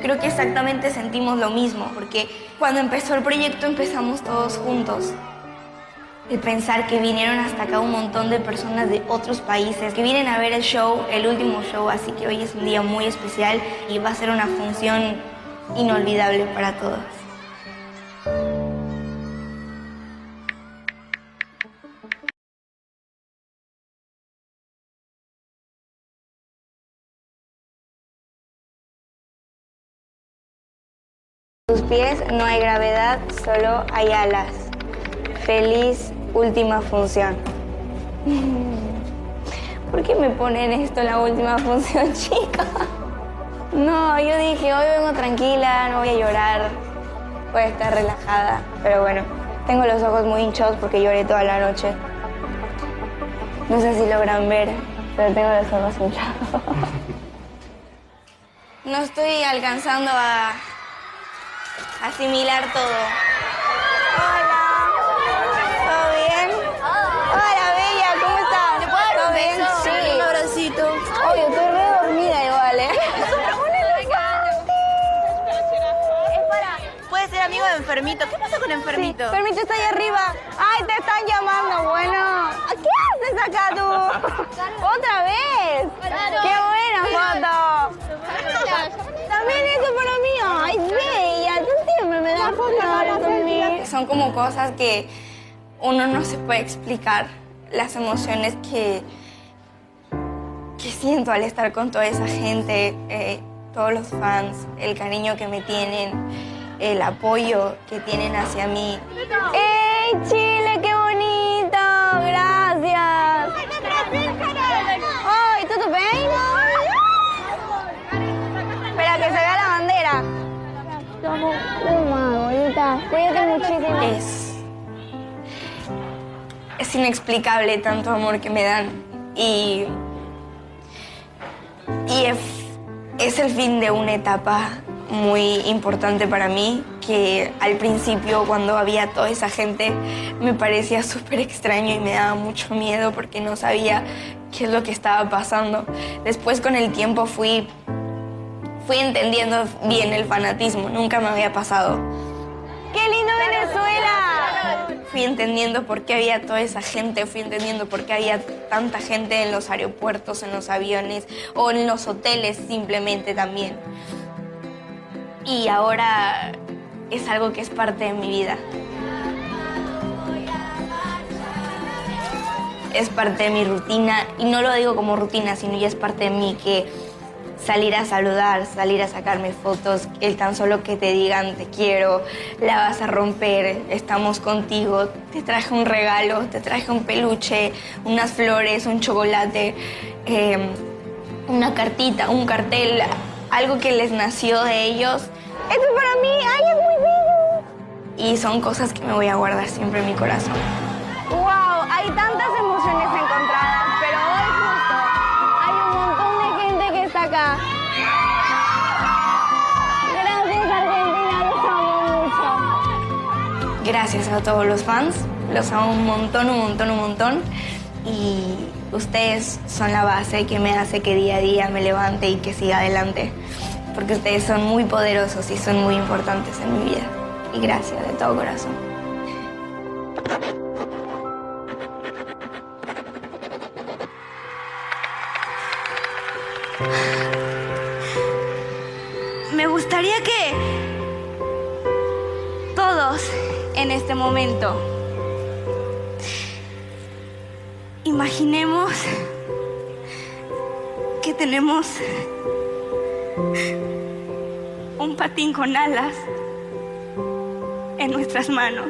Creo que exactamente sentimos lo mismo, porque cuando empezó el proyecto empezamos todos juntos. El pensar que vinieron hasta acá un montón de personas de otros países que vienen a ver el show, el último show, así que hoy es un día muy especial y va a ser una función inolvidable para todos. En tus pies no hay gravedad, solo hay alas. Feliz última función. ¿Por qué me ponen esto en la última función, chicas? No, yo dije, hoy vengo tranquila, no voy a llorar, voy a estar relajada. Pero bueno, tengo los ojos muy hinchados porque lloré toda la noche. No sé si logran ver, pero tengo los ojos hinchados. No estoy alcanzando a asimilar todo. Hola. ¿Todo bien? Hola, bella, ¿cómo estás? ¿Te puedo dar ¿Todo un bien? beso? Sí. Un abracito. Oye, estoy re dormida igual, ¿eh? Puede ser amigo de Enfermito. ¿Qué pasa con Enfermito? Sí, Enfermito está ahí arriba. Ay, te están llamando, bueno. ¿Qué haces acá tú? ¿Otra vez? Claro. ¡Qué buena foto! También eso para mí. Ay, bella, tú siempre me das fotos conmigo. Son como cosas que uno no se puede explicar. Las emociones que siento al estar con toda esa gente, todos los fans, el cariño que me tienen, el apoyo que tienen hacia mí. ¡Ey, Chile, qué bonito! ¡Gracias! ¡Ay, ¿todo bien? Espera, que se vea la bandera. Toma, bonita. Cuídate muchísimo. Es inexplicable tanto amor que me dan. Y es el fin de una etapa muy importante para mí, que al principio, cuando había toda esa gente, me parecía súper extraño y me daba mucho miedo porque no sabía qué es lo que estaba pasando. Después, con el tiempo, fui entendiendo bien el fanatismo. Nunca me había pasado. ¡Qué lindo Venezuela! Fui entendiendo por qué había toda esa gente, fui entendiendo por qué había tanta gente en los aeropuertos, en los aviones o en los hoteles simplemente también. Y ahora es algo que es parte de mi vida. Es parte de mi rutina, y no lo digo como rutina, sino ya es parte de mí, que salir a saludar, salir a sacarme fotos, el tan solo que te digan te quiero, la vas a romper, estamos contigo, te traje un regalo, te traje un peluche, unas flores, un chocolate, una cartita, un cartel, algo que les nació de ellos. Esto es para mí, ay, es muy bello. Y son cosas que me voy a guardar siempre en mi corazón. ¡Wow! Hay tantas emociones encontradas, pero hoy justo hay un montón de gente que está acá. Gracias, Argentina, los amo mucho. Gracias a todos los fans, los amo un montón, un montón, un montón. Y ustedes son la base que me hace que día a día me levante y que siga adelante. Porque ustedes son muy poderosos y son muy importantes en mi vida. Y gracias de todo corazón. Me gustaría que todos en este momento imaginemos que tenemos un patín con alas en nuestras manos.